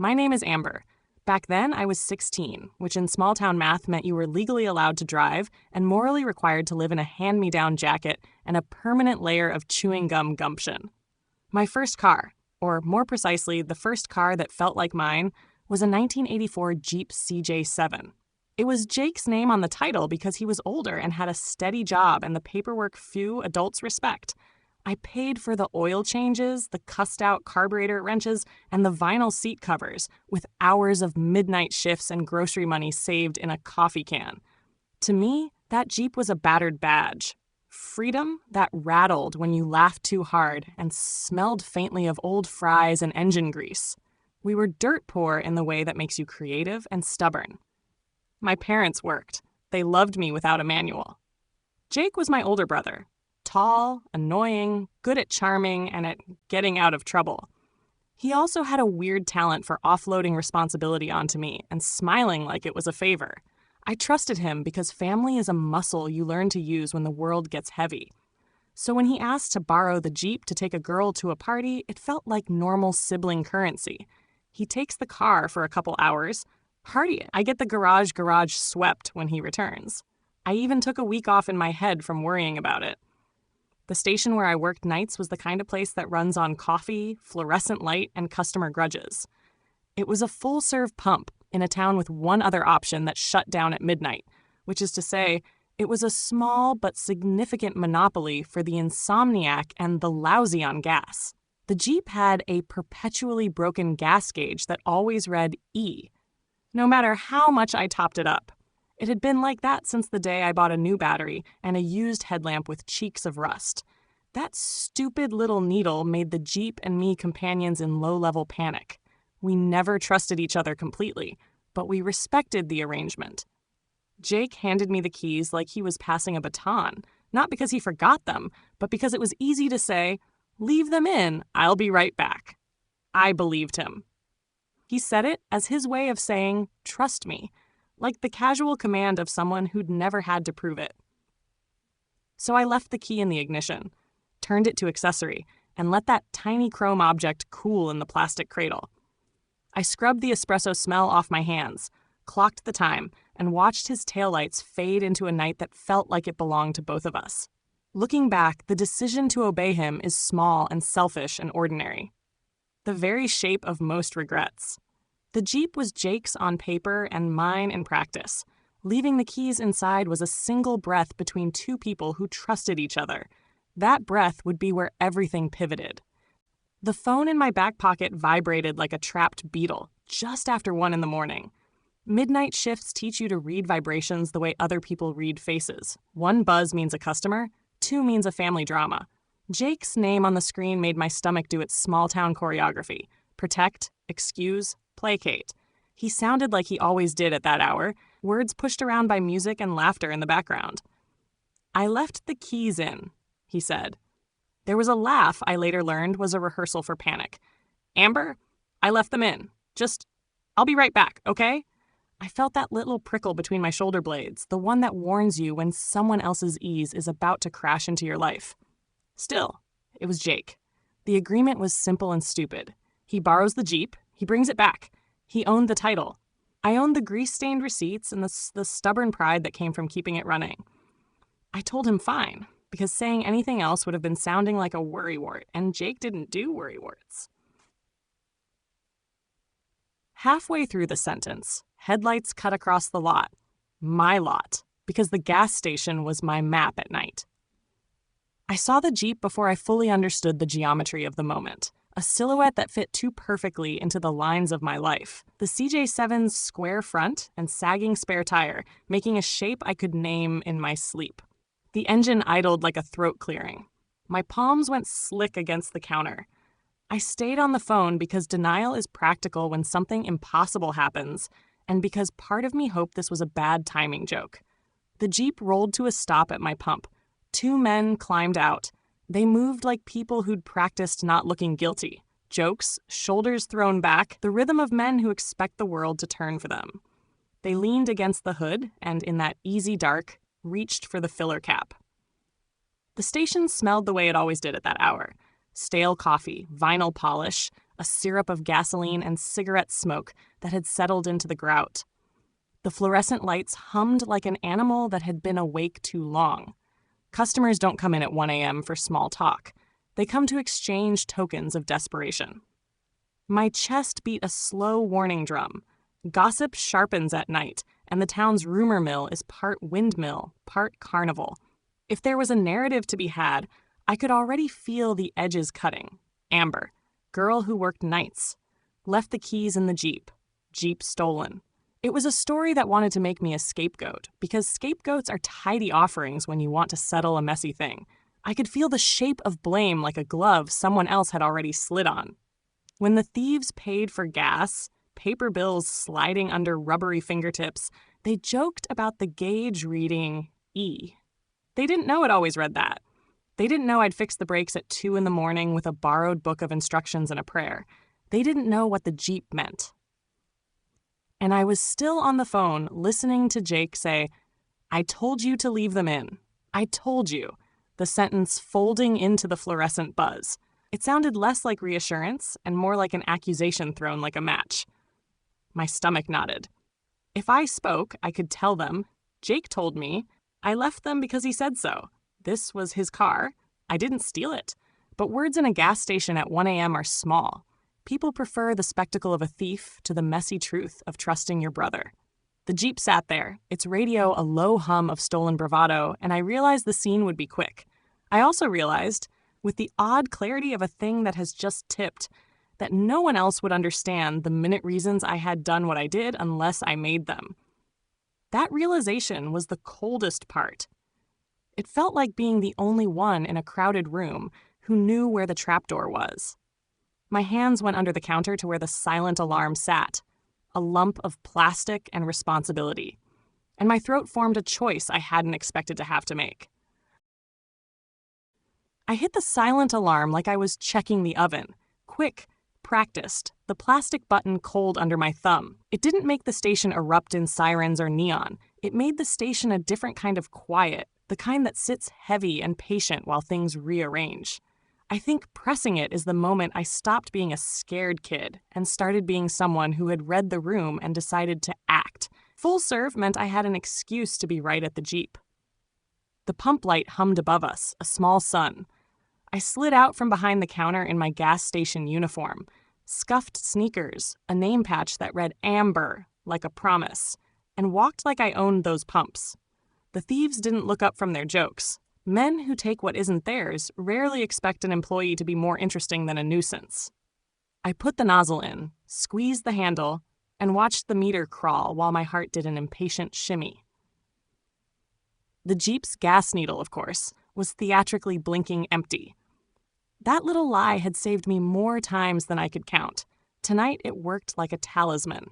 My name is Amber. Back then, I was 16, which in small-town math meant you were legally allowed to drive and morally required to live in a hand-me-down jacket and a permanent layer of chewing gum gumption. My first car, or more precisely, the first car that felt like mine, was a 1984 Jeep CJ7. It was Jake's name on the title because he was older and had a steady job and the paperwork few adults respect. I paid for the oil changes, the cussed-out carburetor wrenches, and the vinyl seat covers, with hours of midnight shifts and grocery money saved in a coffee can. To me, that Jeep was a battered badge. Freedom that rattled when you laughed too hard and smelled faintly of old fries and engine grease. We were dirt poor in the way that makes you creative and stubborn. My parents worked. They loved me without a manual. Jake was my older brother. Tall, annoying, good at charming, and at getting out of trouble. He also had a weird talent for offloading responsibility onto me and smiling like it was a favor. I trusted him because family is a muscle you learn to use when the world gets heavy. So when he asked to borrow the Jeep to take a girl to a party, it felt like normal sibling currency. He takes the car for a couple hours. Party, I get the garage swept when he returns. I even took a week off in my head from worrying about it. The station where I worked nights was the kind of place that runs on coffee, fluorescent light, and customer grudges. It was a full-serve pump in a town with one other option that shut down at midnight, which is to say, it was a small but significant monopoly for the insomniac and the lousy on gas. The Jeep had a perpetually broken gas gauge that always read E, no matter how much I topped it up. It had been like that since the day I bought a new battery and a used headlamp with cheeks of rust. That stupid little needle made the Jeep and me companions in low-level panic. We never trusted each other completely, but we respected the arrangement. Jake handed me the keys like he was passing a baton, not because he forgot them, but because it was easy to say, "Leave them in, I'll be right back." I believed him. He said it as his way of saying, "Trust me," like the casual command of someone who'd never had to prove it. So I left the key in the ignition, turned it to accessory, and let that tiny chrome object cool in the plastic cradle. I scrubbed the espresso smell off my hands, clocked the time, and watched his taillights fade into a night that felt like it belonged to both of us. Looking back, the decision to obey him is small and selfish and ordinary. The very shape of most regrets. The Jeep was Jake's on paper and mine in practice. Leaving the keys inside was a single breath between two people who trusted each other. That breath would be where everything pivoted. The phone in my back pocket vibrated like a trapped beetle just after 1 a.m. Midnight shifts teach you to read vibrations the way other people read faces. 1 buzz means a customer, 2 means a family drama. Jake's name on the screen made my stomach do its small-town choreography. Protect, excuse, placate. He sounded like he always did at that hour, words pushed around by music and laughter in the background. "I left the keys in," he said. There was a laugh I later learned was a rehearsal for panic. "Amber, I left them in. I'll be right back, okay?" I felt that little prickle between my shoulder blades, the one that warns you when someone else's ease is about to crash into your life. Still, it was Jake. The agreement was simple and stupid. He borrows the Jeep, he brings it back. He owned the title. I owned the grease-stained receipts and the stubborn pride that came from keeping it running. I told him fine, because saying anything else would have been sounding like a worrywart, and Jake didn't do worrywarts. Halfway through the sentence, headlights cut across the lot. My lot, because the gas station was my map at night. I saw the Jeep before I fully understood the geometry of the moment. A silhouette that fit too perfectly into the lines of my life. The CJ7's square front and sagging spare tire, making a shape I could name in my sleep. The engine idled like a throat clearing. My palms went slick against the counter. I stayed on the phone because denial is practical when something impossible happens, and because part of me hoped this was a bad timing joke. The Jeep rolled to a stop at my pump. 2 men climbed out. They moved like people who'd practiced not looking guilty. Jokes, shoulders thrown back, the rhythm of men who expect the world to turn for them. They leaned against the hood and, in that easy dark, reached for the filler cap. The station smelled the way it always did at that hour. Stale coffee, vinyl polish, a syrup of gasoline and cigarette smoke that had settled into the grout. The fluorescent lights hummed like an animal that had been awake too long. Customers don't come in at 1 a.m. for small talk. They come to exchange tokens of desperation. My chest beat a slow warning drum. Gossip sharpens at night, and the town's rumor mill is part windmill, part carnival. If there was a narrative to be had, I could already feel the edges cutting. Amber, girl who worked nights. Left the keys in the Jeep. Jeep stolen. It was a story that wanted to make me a scapegoat, because scapegoats are tidy offerings when you want to settle a messy thing. I could feel the shape of blame like a glove someone else had already slid on. When the thieves paid for gas, paper bills sliding under rubbery fingertips, they joked about the gauge reading E. They didn't know it always read that. They didn't know I'd fix the brakes at 2 a.m. with a borrowed book of instructions and a prayer. They didn't know what the Jeep meant. And I was still on the phone listening to Jake say, "I told you to leave them in. I told you," the sentence folding into the fluorescent buzz. It sounded less like reassurance and more like an accusation thrown like a match. My stomach nodded. If I spoke, I could tell them, "Jake told me. I left them because he said so. This was his car. I didn't steal it." But words in a gas station at 1 a.m. are small. People prefer the spectacle of a thief to the messy truth of trusting your brother. The Jeep sat there, its radio a low hum of stolen bravado, and I realized the scene would be quick. I also realized, with the odd clarity of a thing that has just tipped, that no one else would understand the minute reasons I had done what I did unless I made them. That realization was the coldest part. It felt like being the only one in a crowded room who knew where the trapdoor was. My hands went under the counter to where the silent alarm sat, a lump of plastic and responsibility, and my throat formed a choice I hadn't expected to have to make. I hit the silent alarm like I was checking the oven. Quick, practiced, the plastic button cold under my thumb. It didn't make the station erupt in sirens or neon. It made the station a different kind of quiet, the kind that sits heavy and patient while things rearrange. I think pressing it is the moment I stopped being a scared kid and started being someone who had read the room and decided to act. Full serve meant I had an excuse to be right at the Jeep. The pump light hummed above us, a small sun. I slid out from behind the counter in my gas station uniform, scuffed sneakers, a name patch that read Amber, like a promise, and walked like I owned those pumps. The thieves didn't look up from their jokes. Men who take what isn't theirs rarely expect an employee to be more interesting than a nuisance. I put the nozzle in, squeezed the handle, and watched the meter crawl while my heart did an impatient shimmy. The Jeep's gas needle, of course, was theatrically blinking empty. That little lie had saved me more times than I could count. Tonight it worked like a talisman.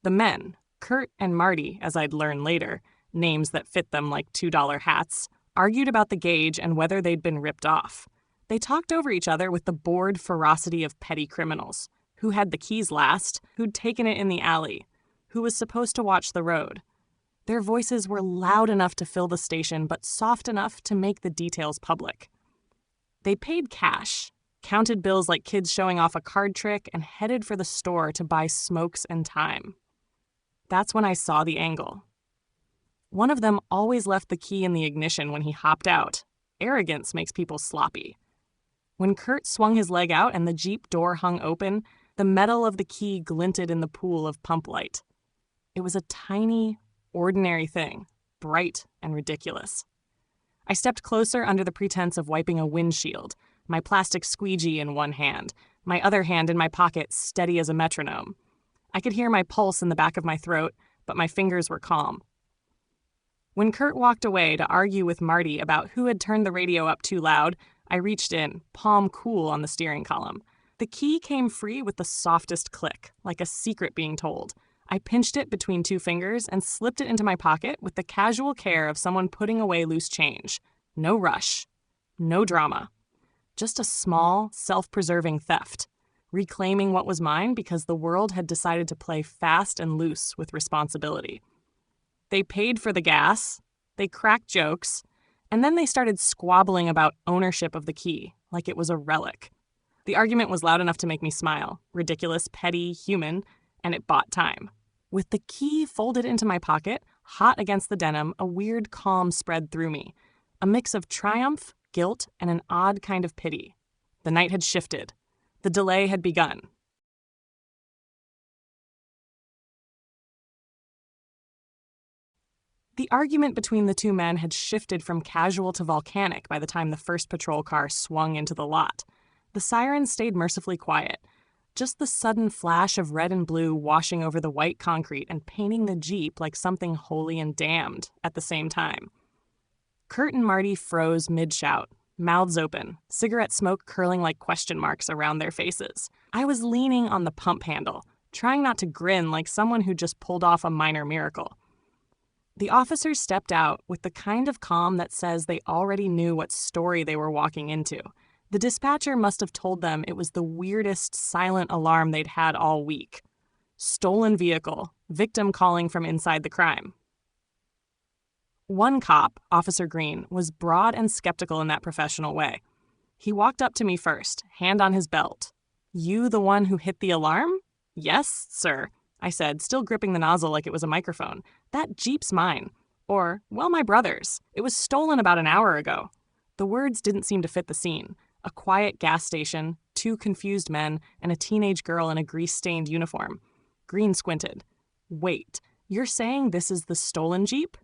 The men, Kurt and Marty, as I'd learn later, names that fit them like $2 hats, argued about the gauge and whether they'd been ripped off. They talked over each other with the bored ferocity of petty criminals. Who had the keys last? Who'd taken it in the alley? Who was supposed to watch the road? Their voices were loud enough to fill the station, but soft enough to make the details public. They paid cash, counted bills like kids showing off a card trick, and headed for the store to buy smokes and time. That's when I saw the angle. One of them always left the key in the ignition when he hopped out. Arrogance makes people sloppy. When Kurt swung his leg out and the Jeep door hung open, the metal of the key glinted in the pool of pump light. It was a tiny, ordinary thing, bright and ridiculous. I stepped closer under the pretense of wiping a windshield, my plastic squeegee in one hand, my other hand in my pocket steady as a metronome. I could hear my pulse in the back of my throat, but my fingers were calm. When Kurt walked away to argue with Marty about who had turned the radio up too loud, I reached in, palm cool on the steering column. The key came free with the softest click, like a secret being told. I pinched it between two fingers and slipped it into my pocket with the casual care of someone putting away loose change. No rush. No drama. Just a small, self-preserving theft. Reclaiming what was mine because the world had decided to play fast and loose with responsibility. They paid for the gas, they cracked jokes, and then they started squabbling about ownership of the key, like it was a relic. The argument was loud enough to make me smile. Ridiculous, petty, human, and it bought time. With the key folded into my pocket, hot against the denim, a weird calm spread through me. A mix of triumph, guilt, and an odd kind of pity. The night had shifted. The delay had begun. The argument between the two men had shifted from casual to volcanic by the time the first patrol car swung into the lot. The sirens stayed mercifully quiet. Just the sudden flash of red and blue washing over the white concrete and painting the Jeep like something holy and damned at the same time. Kurt and Marty froze mid-shout, mouths open, cigarette smoke curling like question marks around their faces. I was leaning on the pump handle, trying not to grin like someone who just pulled off a minor miracle. The officers stepped out with the kind of calm that says they already knew what story they were walking into. The dispatcher must have told them it was the weirdest silent alarm they'd had all week. Stolen vehicle, victim calling from inside the crime. One cop, Officer Green, was broad and skeptical in that professional way. He walked up to me first, hand on his belt. "You the one who hit the alarm?" "Yes, sir," I said, still gripping the nozzle like it was a microphone. "That Jeep's mine." Or, "Well, my brother's. It was stolen about an hour ago." The words didn't seem to fit the scene. A quiet gas station, two confused men, and a teenage girl in a grease-stained uniform. Green squinted. "Wait, you're saying this is the stolen Jeep?"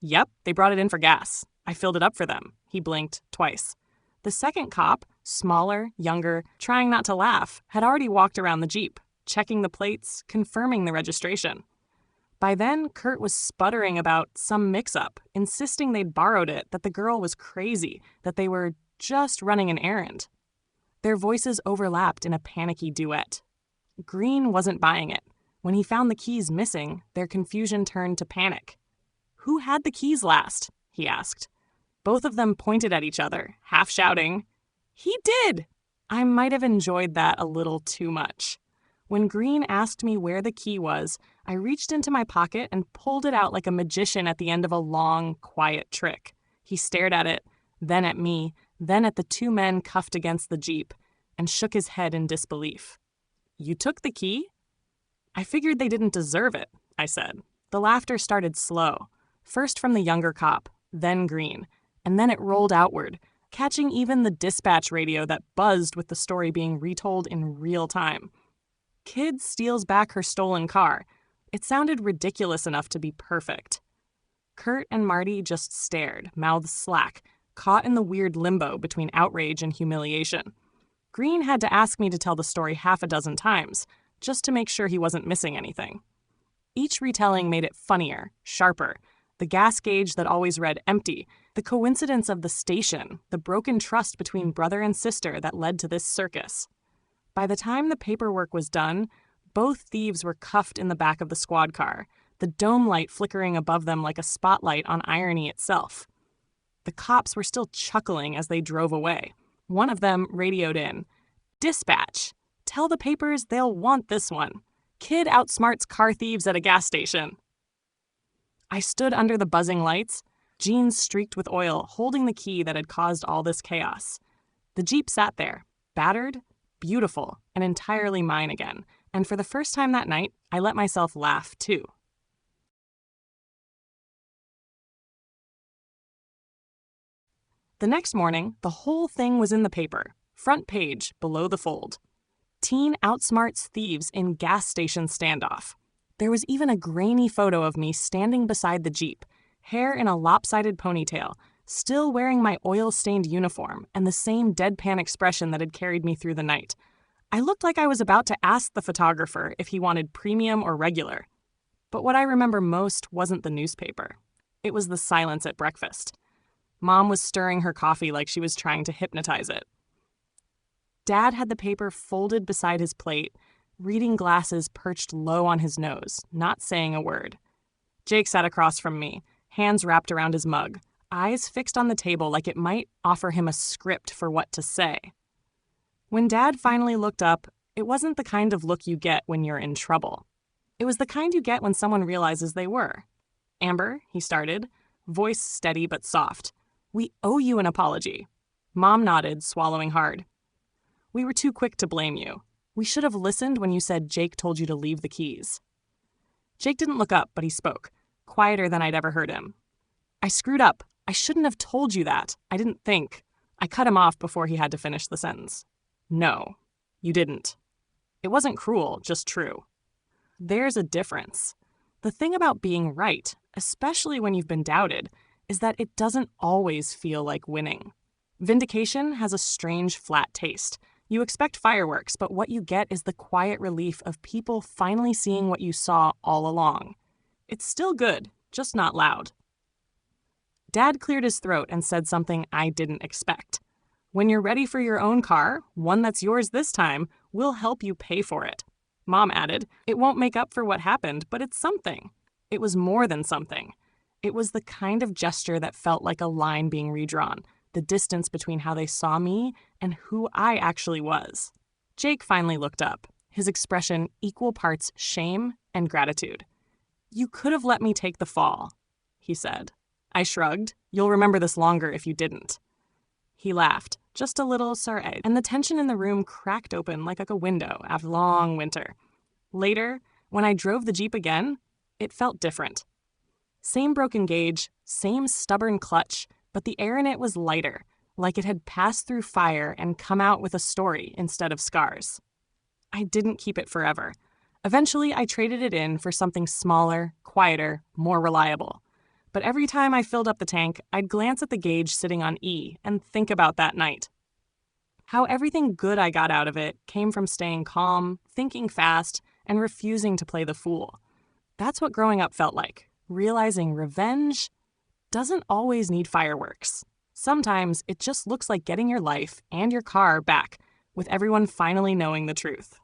"Yep, they brought it in for gas. I filled it up for them." He blinked twice. The second cop, smaller, younger, trying not to laugh, had already walked around the Jeep, checking the plates, confirming the registration. By then, Kurt was sputtering about some mix-up, insisting they'd borrowed it, that the girl was crazy, that they were just running an errand. Their voices overlapped in a panicky duet. Green wasn't buying it. When he found the keys missing, their confusion turned to panic. "Who had the keys last?" he asked. Both of them pointed at each other, half shouting, "He did!" I might have enjoyed that a little too much. When Green asked me where the key was, I reached into my pocket and pulled it out like a magician at the end of a long, quiet trick. He stared at it, then at me, then at the two men cuffed against the Jeep, and shook his head in disbelief. "You took the key?" "I figured they didn't deserve it," I said. The laughter started slow, first from the younger cop, then Green, and then it rolled outward, catching even the dispatch radio that buzzed with the story being retold in real time. Kid steals back her stolen car. It sounded ridiculous enough to be perfect. Kurt and Marty just stared, mouths slack, caught in the weird limbo between outrage and humiliation. Green had to ask me to tell the story half a dozen times, just to make sure he wasn't missing anything. Each retelling made it funnier, sharper. The gas gauge that always read empty, the coincidence of the station, the broken trust between brother and sister that led to this circus. By the time the paperwork was done, both thieves were cuffed in the back of the squad car, the dome light flickering above them like a spotlight on irony itself. The cops were still chuckling as they drove away. One of them radioed in, "Dispatch, tell the papers they'll want this one. Kid outsmarts car thieves at a gas station." I stood under the buzzing lights, jeans streaked with oil, holding the key that had caused all this chaos. The Jeep sat there, battered, beautiful, and entirely mine again, and for the first time that night, I let myself laugh, too. The next morning, the whole thing was in the paper, front page, below the fold. Teen outsmarts thieves in gas station standoff. There was even a grainy photo of me standing beside the Jeep, hair in a lopsided ponytail, still wearing my oil-stained uniform and the same deadpan expression that had carried me through the night. I looked like I was about to ask the photographer if he wanted premium or regular. But what I remember most wasn't the newspaper. It was the silence at breakfast. Mom was stirring her coffee like she was trying to hypnotize it. Dad had the paper folded beside his plate, reading glasses perched low on his nose, not saying a word. Jake sat across from me, hands wrapped around his mug, eyes fixed on the table like it might offer him a script for what to say. When Dad finally looked up, it wasn't the kind of look you get when you're in trouble. It was the kind you get when someone realizes they were. "Amber," he started, voice steady but soft, "we owe you an apology." Mom nodded, swallowing hard. We were too quick to blame you. We should have listened when you said Jake told you to leave the keys." Jake didn't look up, but he spoke, quieter than I'd ever heard him. "I screwed up. I shouldn't have told you that. I didn't think." I cut him off before he had to finish the sentence. "No, you didn't. It wasn't cruel, just true." There's a difference. The thing about being right, especially when you've been doubted, is that it doesn't always feel like winning. Vindication has a strange flat taste. You expect fireworks, but what you get is the quiet relief of people finally seeing what you saw all along. It's still good, just not loud. Dad cleared his throat and said something I didn't expect. "When you're ready for your own car, one that's yours this time, we'll help you pay for it." Mom added, "It won't make up for what happened, but it's something." It was more than something. It was the kind of gesture that felt like a line being redrawn, the distance between how they saw me and who I actually was. Jake finally looked up, his expression equal parts shame and gratitude. "You could have let me take the fall," he said. I shrugged. "You'll remember this longer if you didn't." He laughed, just a little sorry, and the tension in the room cracked open like a window after a long winter. Later, when I drove the Jeep again, it felt different. Same broken gauge, same stubborn clutch, but the air in it was lighter, like it had passed through fire and come out with a story instead of scars. I didn't keep it forever. Eventually, I traded it in for something smaller, quieter, more reliable. But every time I filled up the tank, I'd glance at the gauge sitting on E and think about that night. How everything good I got out of it came from staying calm, thinking fast, and refusing to play the fool. That's what growing up felt like, realizing revenge doesn't always need fireworks. Sometimes it just looks like getting your life and your car back, with everyone finally knowing the truth.